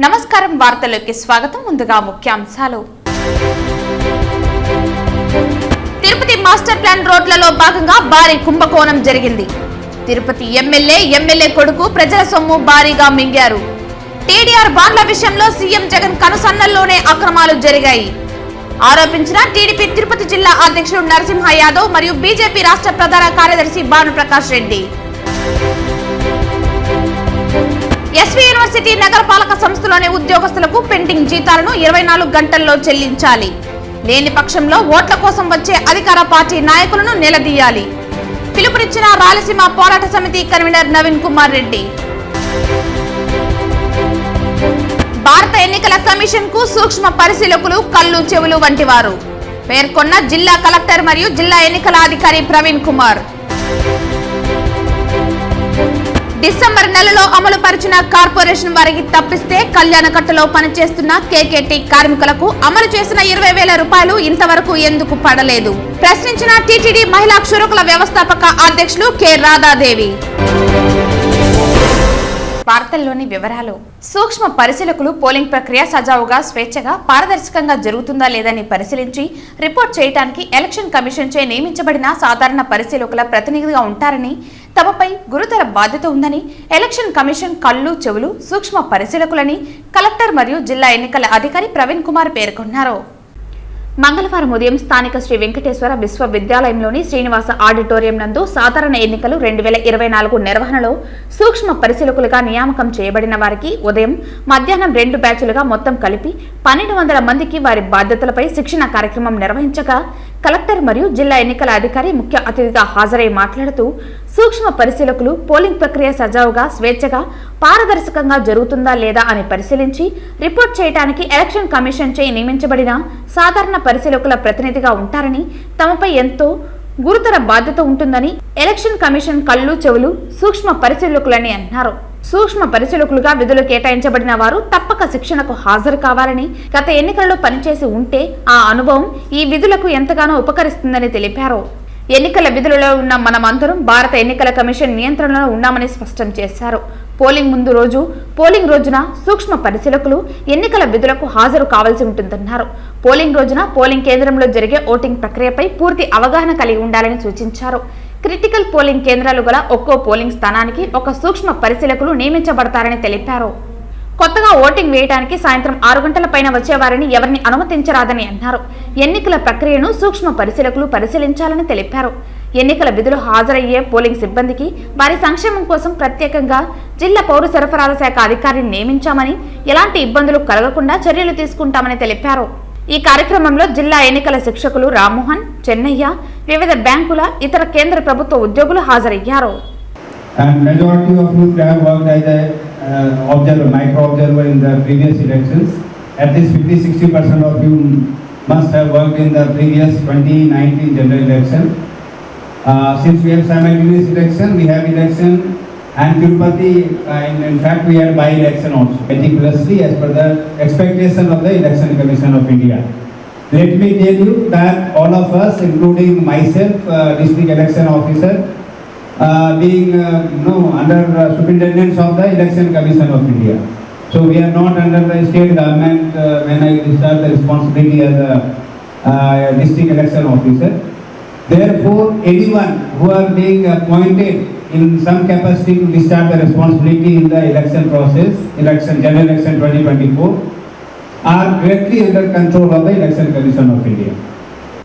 నమస్కారం వార్తల్లోకి స్వాగతం. ముందుగా ముఖ్యాంశాలు. తిరుపతి మాస్టర్ ప్లాన్ రోడ్లలో భాగంగా భారీ కుంభకోణం జరిగింది. తిరుపతి ఎమ్మెల్యే కొడుకు ప్రజల సొమ్ము భారీగా మింగారు. టీడీఆర్ బాండ్ల విషయంలో సీఎం జగన్ కనుసన్నల్లోనే అక్రమాలు జరిగాయి ఆరోపించిన టీడీపీ తిరుపతి జిల్లా అధ్యక్షుడు నరసింహ యాదవ్ మరియు బీజేపీ రాష్ట్ర ప్రధాన కార్యదర్శి భానుప్రకాష్ రెడ్డి. ఎస్వీ యూనివర్సిటీ నగరపాలక సంస్థలోని ఉద్యోగస్తులకు పెండింగ్ జీతాలను 24 గంటల్లో చెల్లించాలి. లేని పక్షంలో ఓట్ల కోసం వచ్చే అధికార పార్టీ నాయకులను నిలదీయాలి. పిలుపునిచ్చిన రాయలసీమ పోరాట సమితి కన్వీనర్ నవీన్ కుమార్ రెడ్డి. భారత ఎన్నికల కమిషన్ కు సూక్ష్మ పరిశీలకులు కళ్ళు చెవులు వంటివారు పేర్కొన్న జిల్లా కలెక్టర్ మరియు జిల్లా ఎన్నికల అధికారి ప్రవీణ్ కుమార్. డిసెంబర్ నెలలో అమలు పరిచిన కార్పొరేషన్ వారికి తప్పిస్తే కళ్యాణకట్టలో పనిచేస్తున్న కేకేటీ కార్మికులకు అమలు చేసిన 20,000 రూపాయలు ఇంతవరకు ఎందుకు పడలేదు ప్రశ్నించిన టీటీడీ మహిళా క్షురకుల వ్యవస్థాపక అధ్యక్షులు కె రాధాదేవి. వార్తల్లోని వివరాలు. సూక్ష్మ పరిశీలకులు పోలింగ్ ప్రక్రియ సజావుగా, స్వేచ్ఛగా, పారదర్శకంగా జరుగుతుందా లేదని పరిశీలించి రిపోర్ట్ చేయడానికి ఎలక్షన్ కమిషన్ చే నియమించబడిన సాధారణ పరిశీలకుల ప్రతినిధిగా ఉంటారని, తమపై గురుతర బాధ్యత ఉందని ఎలక్షన్ కమిషన్ కళ్ళు చెవులు సూక్ష్మ పరిశీలకులని కలెక్టర్ మరియు జిల్లా ఎన్నికల అధికారి ప్రవీణ్ కుమార్ పేర్కొన్నారు. మంగళవారం ఉదయం స్థానిక శ్రీ వెంకటేశ్వర విశ్వవిద్యాలయంలోని శ్రీనివాస ఆడిటోరియం నందు సాధారణ ఎన్నికలు 2024 నిర్వహణలో సూక్ష్మ పరిశీలకులుగా నియామకం చేయబడిన వారికి ఉదయం, మధ్యాహ్నం 2 బ్యాచులుగా మొత్తం కలిపి 1200 మందికి వారి బాధ్యతలపై శిక్షణ కార్యక్రమం నిర్వహించగా కలెక్టర్ మరియు జిల్లా ఎన్నికల అధికారి ముఖ్య అతిథిగా హాజరై మాట్లాడుతూ సూక్ష్మ పరిశీలకులు పోలింగ్ ప్రక్రియ సజావుగా, స్వేచ్ఛగా, పారదర్శకంగా జరుగుతుందా లేదా అని పరిశీలించి రిపోర్ట్ చేయడానికి ఎలక్షన్ కమిషన్ చే నియమించబడిన సాధారణ పరిశీలకుల ప్రతినిధిగా ఉంటారని, తమపై ఎంతో గురుతర బాధ్యత ఉంటుందని ఎలక్షన్ కమిషన్ కళ్ళు చెవులు సూక్ష్మ పరిశీలకులని అన్నారు. సూక్ష్మ పరిశీలకులుగా విధులు కేటాయించబడిన వారు తప్పక శిక్షణకు హాజరు కావాలని, గత ఎన్నికల్లో పనిచేసి ఉంటే ఆ అనుభవం ఈ విధులకు ఎంతగానో ఉపకరిస్తుందని తెలిపారు. ఎన్నికల విధులలో ఉన్న మనమందరం భారత ఎన్నికల కమిషన్ నియంత్రణలో ఉన్నామని స్పష్టం చేశారు. పోలింగ్ రోజున సూక్ష్మ పరిశీలకులు ఎన్నికల విధులకు హాజరు కావాల్సి ఉంటుందన్నారు. పోలింగ్ రోజున పోలింగ్ కేంద్రంలో జరిగే ఓటింగ్ ప్రక్రియపై పూర్తి అవగాహన కలిగి ఉండాలని సూచించారు. క్రిటికల్ పోలింగ్ కేంద్రాలు గల ఒక్కో పోలింగ్ స్థానానికి ఒక సూక్ష్మ పరిశీలకులు నియమించబడతారని తెలిపారు. కొత్తగా ఓటింగ్ వేయడానికి సాయంత్రం 6 గంటల పైన వచ్చేవారిని ఎవరిని అనుమతించరాదని అన్నారు. ఎన్నికల ప్రక్రియను సూక్ష్మ పరిశీలకులు పరిశీలించాలని తెలిపారు. ఎన్నికల విధులు హాజరయ్యే పోలింగ్ సిబ్బందికి వారి సంక్షేమం కోసం ప్రత్యేకంగా జిల్లా పౌర సరఫరాల శాఖ అధికారిని నియమించామని, ఎలాంటి ఇబ్బందులు కలగకుండా చర్యలు తీసుకుంటామని తెలిపారు. ఈ కార్యక్రమంలో జిల్లా ఎన్నికల శిక్షకులు రామ్మోహన్, చెన్నయ్య, వివిధ బ్యాంకుల, ఇతర కేంద్ర ప్రభుత్వ ఉద్యోగులు హాజరయ్యారు. Micro-observer in the previous elections. At least 50-60% of you must have worked in the previous 2019 general election. Since we have simultaneous election, we have election and Tirupati, in fact we had by-election also. Meticulously as per the expectation of the Election Commission of India. Let me tell you that all of us, including myself, district election officer, being under superintendence of the Election Commission of India. So we are not under the state government when I discharge the responsibility as a district election officer. Therefore, anyone who are being appointed in some capacity to discharge the responsibility in the election process, general election 2024, are directly under control of the Election Commission of India.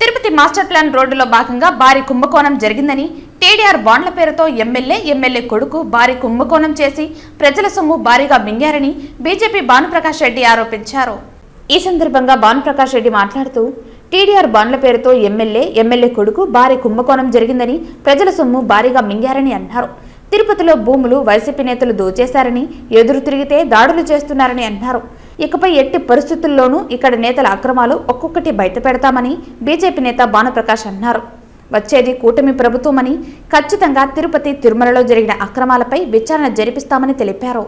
Tirupati master plan రోడ్డులో భాగంగా భారీ కుంభకోణం జరిగిందని, TDR బాండ్ల పేరుతో MLA కొడుకు భారీ కుంభకోణం చేసి ప్రజల సొమ్ము భారీగా మింగారని బీజేపీ భానుప్రకాష్ రెడ్డి ఆరోపించారు. ఈ సందర్భంగా భానుప్రకాష్ రెడ్డి మాట్లాడుతూ టీడీఆర్ బాండ్ల పేరుతో ఎమ్మెల్యే కొడుకు భారీ కుంభకోణం జరిగిందని, ప్రజల సొమ్ము భారీగా మింగారని అన్నారు. తిరుపతిలో భూములు వైసీపీ నేతలు దోచేశారని, ఎదురు తిరిగితే దాడులు చేస్తున్నారని అన్నారు. ఇకపై ఎట్టి పరిస్థితుల్లోనూ ఇక్కడ నేతల అక్రమాలు ఒక్కొక్కటి బయట పెడతామని బీజేపీ నేత భానుప్రకాష్ అన్నారు. వచ్చేది కూటమి ప్రభుత్వమని, ఖచ్చితంగా తిరుపతి, తిరుమలలో జరిగిన అక్రమాలపై విచారణ జరిపిస్తామని తెలిపారు.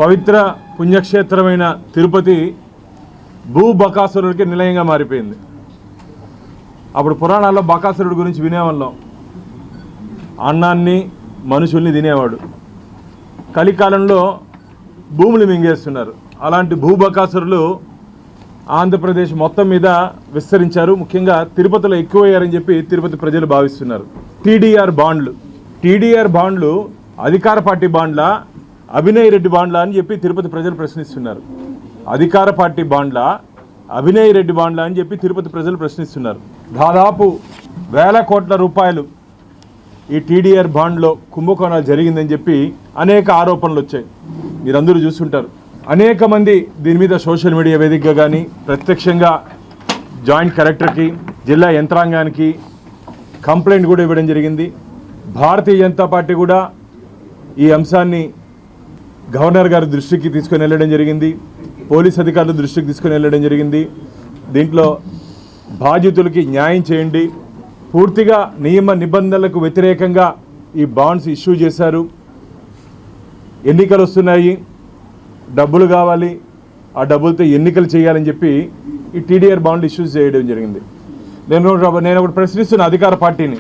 పవిత్ర పుణ్యక్షేత్రమైన తిరుపతి భూబకాసురుడికి నిలయంగా మారిపోయింది. అప్పుడు పురాణాల్లో బకాసురుడి గురించి వినేవాళ్ళం. అన్నాన్ని, మనుషుల్ని తినేవాడు. కలికాలంలో భూములు మింగేస్తున్నారు. అలాంటి భూబకాసురులు ఆంధ్రప్రదేశ్ మొత్తం మీద విస్తరించారు. ముఖ్యంగా తిరుపతిలో ఎక్కువయ్యారని చెప్పి తిరుపతి ప్రజలు భావిస్తున్నారు. టీడీఆర్ బాండ్లు అధికార పార్టీ బాండ్లా, అభినయ్ రెడ్డి బాండ్లా అని చెప్పి తిరుపతి ప్రజలు ప్రశ్నిస్తున్నారు. అధికార పార్టీ బాండ్లా, అభినయ్ రెడ్డి బాండ్లా అని చెప్పి తిరుపతి ప్రజలు ప్రశ్నిస్తున్నారు. దాదాపు వేల కోట్ల రూపాయలు ఈ టీడీఆర్ బాండ్లో కుంభకోణాలు జరిగిందని చెప్పి అనేక ఆరోపణలు వచ్చాయి. మీరందరూ చూస్తుంటారు. అనేక మంది దీని మీద సోషల్ మీడియా వేదికగా కానీ ప్రత్యక్షంగా జాయింట్ కలెక్టర్కి, జిల్లా యంత్రాంగానికి కంప్లైంట్ కూడా ఇవ్వడం జరిగింది. భారతీయ జనతా పార్టీ కూడా ఈ అంశాన్ని గవర్నర్ గారి దృష్టికి తీసుకొని వెళ్ళడం జరిగింది. పోలీస్ అధికారుల దృష్టికి తీసుకొని వెళ్ళడం జరిగింది. దీంట్లో బాధితులకి న్యాయం చేయండి. పూర్తిగా నియమ నిబంధనలకు వ్యతిరేకంగా ఈ బాండ్స్ ఇష్యూ చేశారు. ఎన్నికలు వస్తున్నాయి, డబ్బులు కావాలి, ఆ డబ్బులతో ఎన్నికలు చేయాలని చెప్పి ఈ టీడీఆర్ బాండ్లు ఇష్యూ చేయడం జరిగింది. నేను ఒకటి ప్రశ్నిస్తున్న అధికార పార్టీని,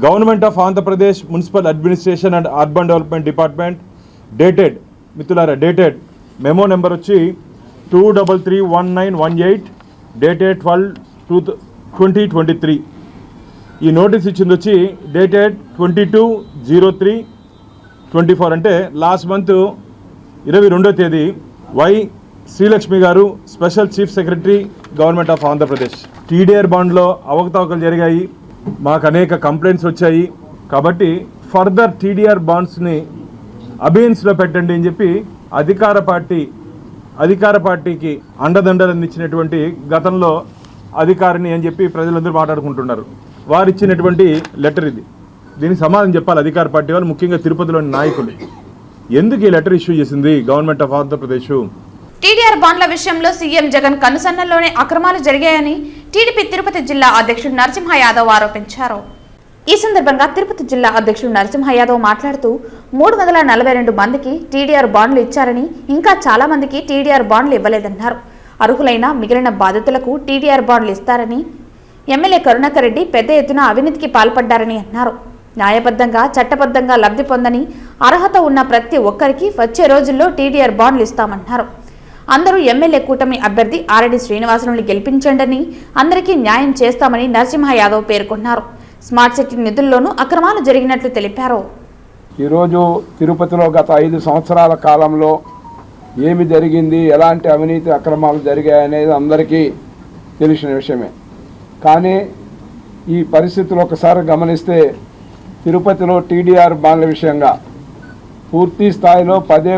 government of Andhra Pradesh municipal administration and urban development department dated, మిత్రులారా, డేటెడ్ మెమో నెంబర్ వచ్చి 2331918 డేటెడ్ 12/2023. ఈ నోటీస్ ఇచ్చింది వచ్చి డేటెడ్ 22/03/24, అంటే లాస్ట్ మంత్ 22వ తేదీ. వై శ్రీలక్ష్మి గారు, special chief secretary, government of Andhra Pradesh. TDR బాండ్లో అవకతవకలు జరిగాయి, మాకు అనేక కంప్లైంట్స్ వచ్చాయి, కాబట్టి ఫర్దర్ టీడీఆర్ బాండ్స్ని అబేన్స్లో పెట్టండి అని చెప్పి అధికార పార్టీకి అండదండలు అందించినటువంటి గతంలో అధికారిని అని చెప్పి ప్రజలందరూ మాట్లాడుకుంటున్నారు. వారు ఇచ్చినటువంటి లెటర్ ఇది. దీనికి సమాధానం చెప్పాలి అధికార పార్టీ వాళ్ళు, ముఖ్యంగా తిరుపతిలోని నాయకులు. ఎందుకు ఈ లెటర్ ఇష్యూ చేసింది గవర్నమెంట్ ఆఫ్ ఆంధ్రప్రదేశ్? టీడీఆర్ బాండ్ల విషయంలో సీఎం జగన్ కనుసన్నల్లోనే అక్రమాలు జరిగాయని టీడీపీ తిరుపతి జిల్లా అధ్యక్షుడు నరసింహ యాదవ్ ఆరోపించారు. ఈ సందర్భంగా తిరుపతి జిల్లా అధ్యక్షుడు నరసింహ యాదవ్ మాట్లాడుతూ 342 మందికి టీడీఆర్ బాండ్లు ఇచ్చారని, ఇంకా చాలా మందికి టీడీఆర్ బాండ్లు ఇవ్వలేదన్నారు. అర్హులైన మిగిలిన బాధితులకు టీడీఆర్ బాండ్లు ఇస్తారని, ఎమ్మెల్యే కరుణాకర్ రెడ్డి పెద్ద ఎత్తున అవినీతికి పాల్పడ్డారని అన్నారు. న్యాయబద్ధంగా చట్టబద్ధంగా లబ్ధి పొందని అర్హత ఉన్న ప్రతి ఒక్కరికి వచ్చే రోజుల్లో టీడీఆర్ బాండ్లు ఇస్తామన్నారు. అందరూ ఎమ్మెల్యే కూటమి అభ్యర్థి ఆర్ఎడి శ్రీనివాసులను గెలిపించండని, అందరికీ న్యాయం చేస్తామని నరసింహ యాదవ్ పేర్కొన్నారు. స్మార్ట్ సిటీ నిధుల్లోనూ అక్రమాలు జరిగినట్లు తెలిపారు. ఈరోజు తిరుపతిలో గత 5 సంవత్సరాల కాలంలో ఏమి జరిగింది, ఎలాంటి అవినీతి అక్రమాలు జరిగాయనేది అందరికీ తెలిసిన విషయమే. కానీ ఈ పరిస్థితులు ఒకసారి గమనిస్తే తిరుపతిలో టీడీఆర్ బాండ్ల విషయంగా పూర్తి స్థాయిలో పదే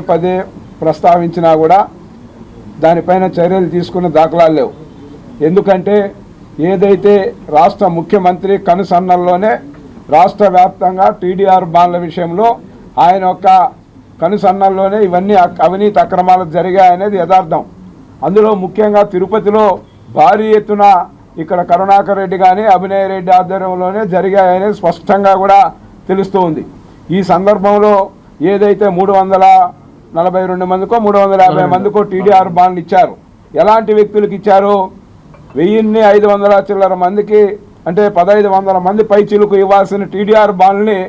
ప్రస్తావించినా కూడా దానిపైన చర్యలు తీసుకునే దాఖలాలు లేవు. ఎందుకంటే ఏదైతే రాష్ట్ర ముఖ్యమంత్రి కనుసన్నల్లోనే రాష్ట్ర వ్యాప్తంగా టీడీఆర్ బాండ్ల విషయంలో ఆయన యొక్క కనుసన్నల్లోనే ఇవన్నీ అవినీతి అక్రమాలు జరిగాయనేది యథార్థం. అందులో ముఖ్యంగా తిరుపతిలో భారీ ఎత్తున ఇక్కడ కరుణాకర్ రెడ్డి కానీ అభినయ్ రెడ్డి ఆధ్వర్యంలోనే జరిగాయనేది స్పష్టంగా కూడా తెలుస్తూ ఉంది. ఈ సందర్భంలో ఏదైతే 342 మందికో 350 మందికో టీడీఆర్ బాండ్లు ఇచ్చారు, ఎలాంటి వ్యక్తులకు ఇచ్చారు? 1500 చిల్లర మందికి, అంటే 1500 మంది పై చిలుకు ఇవ్వాల్సిన టీడీఆర్ బాండ్ని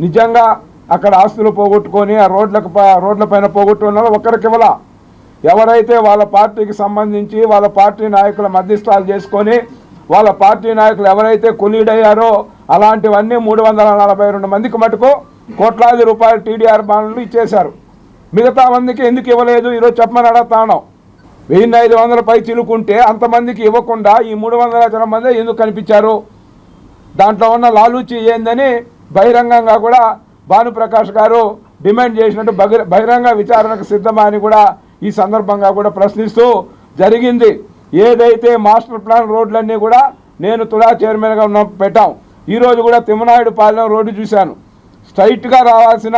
నిజంగా అక్కడ ఆస్తులు పోగొట్టుకొని ఆ రోడ్లపైన పోగొట్టుకున్న ఒక్కరికి ఇవ్వాల. ఎవరైతే వాళ్ళ పార్టీకి సంబంధించి వాళ్ళ పార్టీ నాయకుల మధ్యస్థాలు చేసుకొని వాళ్ళ పార్టీ నాయకులు ఎవరైతే కొలీడయ్యారో అలాంటివన్నీ 342 మందికి మటుకు కోట్లాది రూపాయలు టీడీఆర్ బాండ్లు ఇచ్చేశారు. మిగతా మందికి ఎందుకు ఇవ్వలేదు ఈరోజు చెప్పమని అడుగుతాను. 1500 పై చిలుకుంటే అంతమందికి ఇవ్వకుండా ఈ 300 మంది ఎందుకు కనిపించారు? దాంట్లో ఉన్న లాలూచి ఏందని బహిరంగంగా కూడా భానుప్రకాష్ గారు డిమాండ్ చేసినట్టు బహిరంగ విచారణకు సిద్ధమా అని కూడా ఈ సందర్భంగా కూడా ప్రశ్నిస్తూ జరిగింది. ఏదైతే మాస్టర్ ప్లాన్ రోడ్లన్నీ కూడా నేను తుడా చైర్మన్గా పెట్టాం. ఈరోజు కూడా తిమ్మనాయుడు పాలెం రోడ్డు చూశాను. స్ట్రైట్గా రావాల్సిన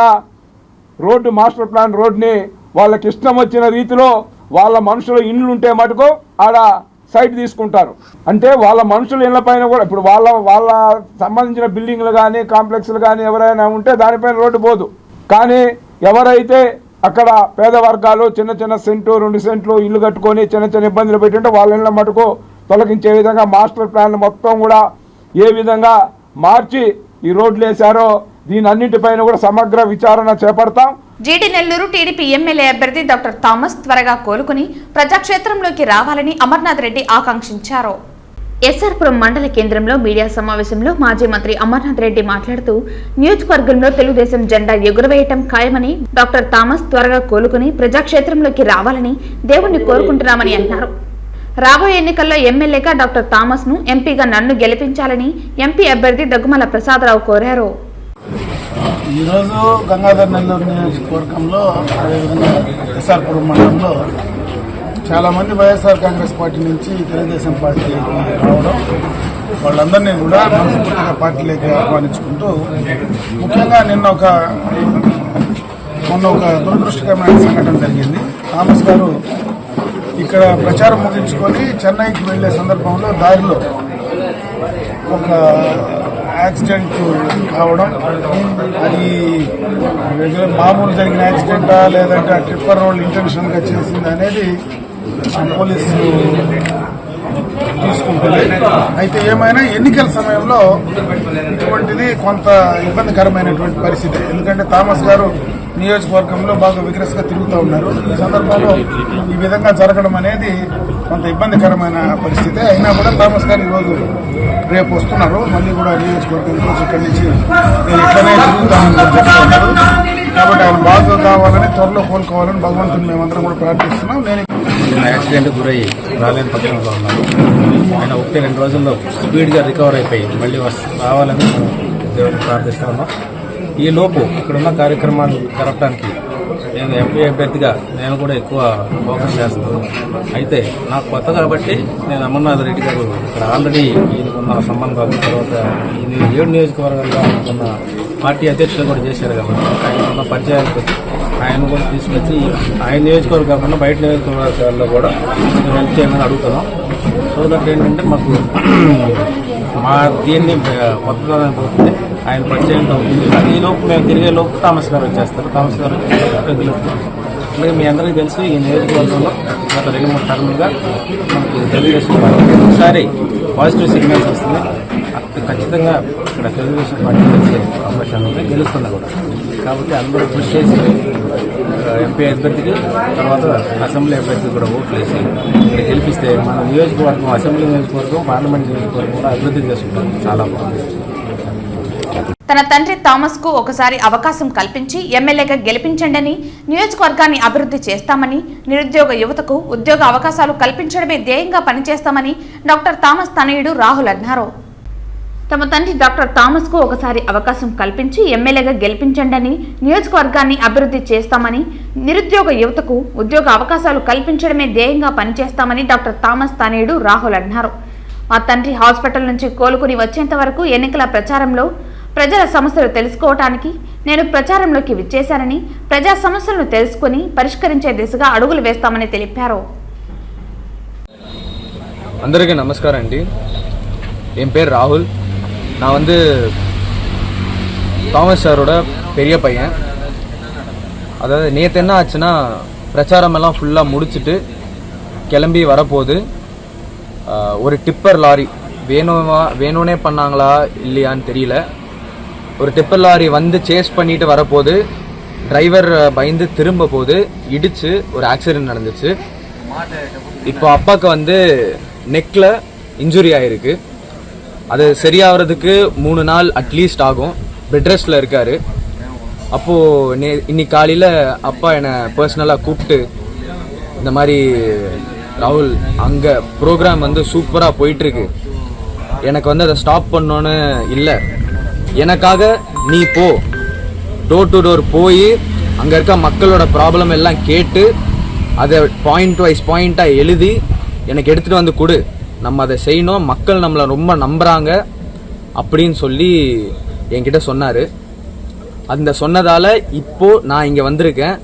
రోడ్డు మాస్టర్ ప్లాన్ రోడ్ని వాళ్ళకి ఇష్టం వచ్చిన రీతిలో వాళ్ళ మనుషులు ఇండ్లు ఉంటే మటుకు ఆడ సైట్ తీసుకుంటారు. అంటే వాళ్ళ మనుషుల ఇళ్ల పైన కూడా ఇప్పుడు వాళ్ళ సంబంధించిన బిల్డింగ్లు కానీ కాంప్లెక్స్లు కానీ ఎవరైనా ఉంటే దానిపైన రోడ్డు పోదు. కానీ ఎవరైతే అక్కడ పేద వర్గాలు చిన్న సెంటు 2 సెంట్లు ఇల్లు కట్టుకొని చిన్న ఇబ్బందులు పెట్టుంటే వాళ్ళ ఇళ్ళ మటుకు తొలగించే విధంగా మాస్టర్ ప్లాన్ మొత్తం కూడా ఏ విధంగా మార్చి ఈ రోడ్లు వేశారో దీని అన్నింటిపైన కూడా సమగ్ర విచారణ చేపడతాం. జీడి నెల్లూరు టీడీపీ ఎమ్మెల్యే అభ్యర్థి డాక్టర్ థామస్ త్వరగా కోలుకుని ప్రజాక్షేత్రంలోకి రావాలని అమర్నాథ్ రెడ్డి ఆకాంక్షించారు. ఎస్ఆర్పురం మండల కేంద్రంలో మీడియా సమావేశంలో మాజీ మంత్రి అమర్నాథ్ రెడ్డి మాట్లాడుతూ నియోజకవర్గంలో తెలుగుదేశం జెండా ఎగురవేయటం ఖాయమని, డాక్టర్ థామస్ త్వరగా కోలుకుని ప్రజాక్షేత్రంలోకి రావాలని దేవుణ్ణి కోరుకుంటున్నామని అన్నారు. రాబోయే ఎన్నికల్లో ఎమ్మెల్యేగా డాక్టర్ థామస్ ను, ఎంపీగా నన్ను గెలిపించాలని ఎంపీ అభ్యర్థి దగ్గుమల ప్రసాదరావు కోరారు. ఈరోజు గంగాధర్ నెల్లూరు నియోజకవర్గంలో అదేవిధంగా ఎస్ఆర్పురం మండలంలో చాలామంది వైఎస్ఆర్ కాంగ్రెస్ పార్టీ నుంచి తెలుగుదేశం పార్టీ రావడం, వాళ్ళందరినీ కూడా మనస్ఫూర్తిగా పార్టీలోకి ఆహ్వానించుకుంటూ, ముఖ్యంగా మొన్న ఒక దురదృష్టకరమైన సంఘటన జరిగింది. థామస్ గారు ఇక్కడ ప్రచారం ముగించుకొని చెన్నైకి వెళ్లే సందర్భంలో దారిలో ఒక యాక్సిడెంట్ కావడం, అది మామూలు జరిగిన యాక్సిడెంటా లేదంటే ఆ ట్రిప్పర్ రోడ్ ఇంటెన్షన్గా చేసింది అనేది పోలీసులు తీసుకుంటుంది. అయితే ఏమైనా ఎన్నికల సమయంలో ఇటువంటిది కొంత ఇబ్బందికరమైనటువంటి పరిస్థితి. ఎందుకంటే థామస్ గారు నియోజకవర్గంలో బాగా విగ్రెస్గా తిరుగుతూ ఉన్నారు. ఈ సందర్భంలో ఈ విధంగా జరగడం అనేది కొంత ఇబ్బందికరమైన పరిస్థితి. అయినా కూడా థామస్ గారు ఈరోజు రేపు వస్తున్నారు, మళ్ళీ కూడా నియోజకవర్గం కోసం ఇక్కడి నుంచి నేను ఇట్లనే తిరుగుతానని చెప్తూ ఉన్నారు. కాబట్టి ఆయన బాగా కావాలని, త్వరలో కోలుకోవాలని భగవంతుని మేమందరం కూడా ప్రార్థిస్తున్నాం. నేను యాక్సిడెంట్ గురై రాలేని పక్షంలో ఉన్నాను. ఆయన 1-2 రోజుల్లో స్పీడ్గా రికవర్ అయిపోయి మళ్ళీ రావాలని దేవుడిని ప్రార్థిస్తా ఉన్నాం. ఈ లోపు ఇక్కడున్న కార్యక్రమాలు జరపడానికి నేను ఎంపీ అభ్యర్థిగా నేను కూడా ఎక్కువ ఫోకస్ చేస్తాను. అయితే నాకు కొత్త కాబట్టి నేను అమర్నాథ్ రెడ్డి గారు ఇక్కడ ఆల్రెడీ ఈయనకున్న సంబంధాలు, తర్వాత ఈయన 7 నియోజకవర్గాల్లో ఆయనకున్న పార్టీ అధ్యక్షులు కూడా చేశారు కాబట్టి ఆయనకున్న పరిచయాలకు ఆయన కూడా తీసుకొచ్చి ఆయన నియోజకవర్గం కాకుండా బయట నియోజకవర్గాల్లో కూడా హెల్ప్ చేయమని అడుగుతున్నాం. సో దట్ ఏంటంటే మాకు మా దీన్ని కొత్తదనం పోతుంది, ఆయన పరిచయం అవుతుంది. ఈ లోపు మేము తిరిగే లోపు థామస్ గారు వచ్చేస్తారు. థామస్ గారు అలాగే మీ అందరికీ తెలుసు, ఈ నియోజకవర్గంలో గత 2-3 టర్ములుగా మనకి తెలుగుదేశం పార్టీ ఒకసారి పాజిటివ్ సిగ్నల్స్ వస్తుంది. ఖచ్చితంగా ఇక్కడ తెలుగుదేశం పార్టీ గెలిచే అవకాశాలు ఉన్నాయి, గెలుస్తుంది కూడా. కాబట్టి అందరూ కృషి చేసి ఎంపీ అభ్యర్థికి, తర్వాత అసెంబ్లీ అభ్యర్థికి కూడా ఓట్లు వేసి ఇక్కడ గెలిపిస్తే మన నియోజకవర్గం, అసెంబ్లీ నియోజకవర్గం, పార్లమెంట్ నియోజకవర్గం కూడా అభివృద్ధి చేసుకుంటాం. చాలా బాగుంది. తన తండ్రి థామస్ కు ఒకసారి అవకాశం కల్పించి ఎమ్మెల్యేగా గెలిపించండని, నియోజకవర్గాన్ని అభివృద్ధి చేస్తామని, నిరుద్యోగ యువతకు ఉద్యోగ అవకాశాలు కల్పించడమే ధ్యేయంగా పనిచేస్తామని డాక్టర్ థామస్ తనయుడు రాహుల్ అన్నారు. తమ తండ్రి డాక్టర్ థామస్ కు ఒకసారి అవకాశం కల్పించి ఎమ్మెల్యేగా గెలిపించండని, నియోజకవర్గాన్ని అభివృద్ధి చేస్తామని, నిరుద్యోగ యువతకు ఉద్యోగ అవకాశాలు కల్పించడమే ధ్యేయంగా పనిచేస్తామని డాక్టర్ థామస్ తనయుడు రాహుల్ అన్నారు. మా తండ్రి హాస్పిటల్ నుంచి కోలుకుని వచ్చేంత వరకు ఎన్నికల ప్రచారంలో ప్రజల సమస్యలు తెలుసుకోవటానికి నేను ప్రచారంలోకి విచ్చేశానని, ప్రజా సమస్యలను తెలుసుకుని పరిష్కరించే దిశగా అడుగులు వేస్తామని తెలిపారు. అందరికీ నమస్కారం అండి. என் பேர் ராகுல். நான் வந்து தாமஸ் சாரோட பெரிய பையன். அதாவது நேற்று என்ன ஆச்சுன்னா, பிரச்சாரமெல்லாம் ஃபுல்லாக முடிச்சுட்டு கிளம்பி வரப்போது ஒரு டிப்பர் லாரி வேணும்னே பண்ணாங்களா இல்லையான்னு தெரியல. ஒரு டிப்பர் லாரி வந்து சேஸ் பண்ணிட்டு வரப்போது டிரைவர் பயந்து திரும்ப போது இடிச்சு ஒரு ஆக்சிடென்ட் நடந்துச்சு. இப்போ அப்பாவுக்கு வந்து நெக்கில் இன்ஜுரி ஆகிருக்கு. அது சரியாகிறதுக்கு 3 நாள் அட்லீஸ்ட் ஆகும். பெட் ரெஸ்ட்டில் இருக்கார். அப்போது இன்னைக்கு காலையில் அப்பா என்னை பர்சனலாக கூப்பிட்டு, இந்த மாதிரி ராகுல் அங்கே ப்ரோக்ராம் வந்து சூப்பராக போயிட்டுருக்கு, எனக்கு வந்து அதை ஸ்டாப் பண்ணோன்னு இல்லை, எனக்காக நீ போ, டோர் டு டோர் போய் அங்கே இருக்க மக்களோட ப்ராப்ளம் எல்லாம் கேட்டு அதை பாயிண்ட் வைஸ் பாயிண்ட்டாக எழுதி எனக்கு எடுத்துகிட்டு வந்து கொடு, நம்ம அதை செய்யணும், மக்கள் நம்மளை ரொம்ப நம்புகிறாங்க அப்படின்னு சொல்லி என்கிட்ட சொன்னார். அந்த சொன்னதால் இப்போது நான் இங்கே வந்திருக்கேன்.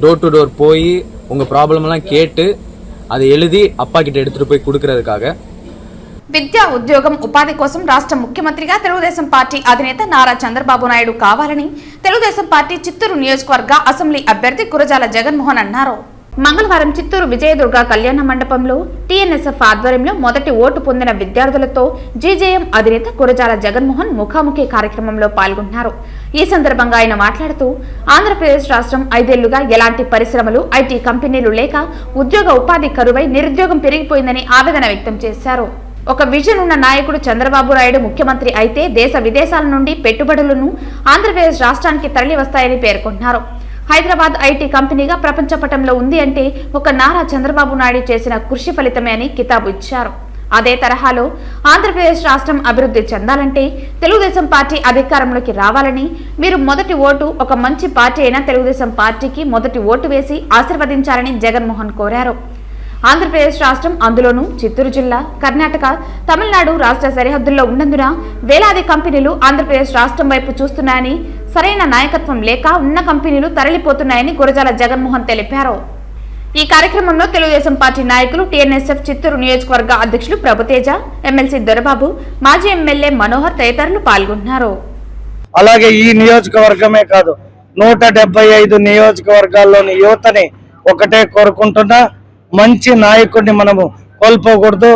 டோர் டு டோர் போய் உங்கள் ப்ராப்ளம்லாம் கேட்டு அதை எழுதி அப்பா கிட்ட எடுத்துகிட்டு போய் கொடுக்கறதுக்காக. విద్యా ఉద్యోగం ఉపాధి కోసం రాష్ట్ర ముఖ్యమంత్రిగా తెలుగుదేశం పార్టీ అధినేత నారా చంద్రబాబు నాయుడు కావాలని తెలుగుదేశం పార్టీ చిత్తూరు నియోజకవర్గ అసెంబ్లీ అభ్యర్థి కురజాల జగన్మోహన్ అన్నారు. మంగళవారం చిత్తూరు విజయదుర్గ కళ్యాణ మండపంలో టీఎన్ఎస్ఎఫ్ ఆధ్వర్యంలో మొదటి ఓటు పొందిన విద్యార్థులతో జీజేఎం అధినేత కురజాల జగన్మోహన్ ముఖాముఖి కార్యక్రమంలో పాల్గొన్నారు. ఈ సందర్భంగా ఆయన మాట్లాడుతూ ఆంధ్రప్రదేశ్ రాష్ట్రం 5 ఏళ్లుగా ఎలాంటి పరిశ్రమలు, ఐటీ కంపెనీలు లేక ఉద్యోగ ఉపాధి కరువై నిరుద్యోగం పెరిగిపోయిందని ఆవేదన వ్యక్తం చేశారు. ఒక విజన్ ఉన్న నాయకుడు చంద్రబాబు నాయుడు ముఖ్యమంత్రి అయితే దేశ విదేశాల నుండి పెట్టుబడులను ఆంధ్రప్రదేశ్ రాష్ట్రానికి తరలి వస్తాయని పేర్కొన్నారు. హైదరాబాద్ ఐటీ కంపెనీగా ప్రపంచ పటంలో ఉంది అంటే ఒక నారా చంద్రబాబు నాయుడు చేసిన కృషి ఫలితమే అని కితాబు ఇచ్చారు. అదే తరహాలో ఆంధ్రప్రదేశ్ రాష్ట్రం అభివృద్ధి చెందాలంటే తెలుగుదేశం పార్టీ అధికారంలోకి రావాలని, మీరు మొదటి ఓటు ఒక మంచి పార్టీ అయిన తెలుగుదేశం పార్టీకి మొదటి ఓటు వేసి ఆశీర్వదించాలని జగన్మోహన్ కోరారు. ఆంధ్రప్రదేశ్ రాష్ట్రం, అందులోనూ చిత్తూరు జిల్లా, కర్ణాటక, తమిళనాడు రాష్ట్ర సరిహద్దుల్లో ఉన్నందున వేలాది కంపెనీలు ఆంధ్రప్రదేశ్ రాష్ట్రం వైపు చూస్తున్నాయని, సరైన నాయకత్వం లేక ఉన్న కంపెనీలు తరలిపోతున్నాయని గురజాల జగన్మోహన్ తెలిపారు. ఈ కార్యక్రమంలో తెలుగుదేశం పార్టీ నాయకులు, టీఎన్ఎస్ఎఫ్ చిత్తూరు నియోజకవర్గ అధ్యక్షులు ప్రభుతేజ, ఎమ్మెల్సీ దొరబాబు, మాజీ ఎమ్మెల్యే మనోహర్ తదితరులు పాల్గొన్నారు. అలాగే ఈ నియోజకవర్గమే కాదు 175 నియోజకవర్గాల్లోని యువతని ఒకటే కోరుకుంటున్నా, మంచి నాయకుడిని మనము కోల్పోకూడదు.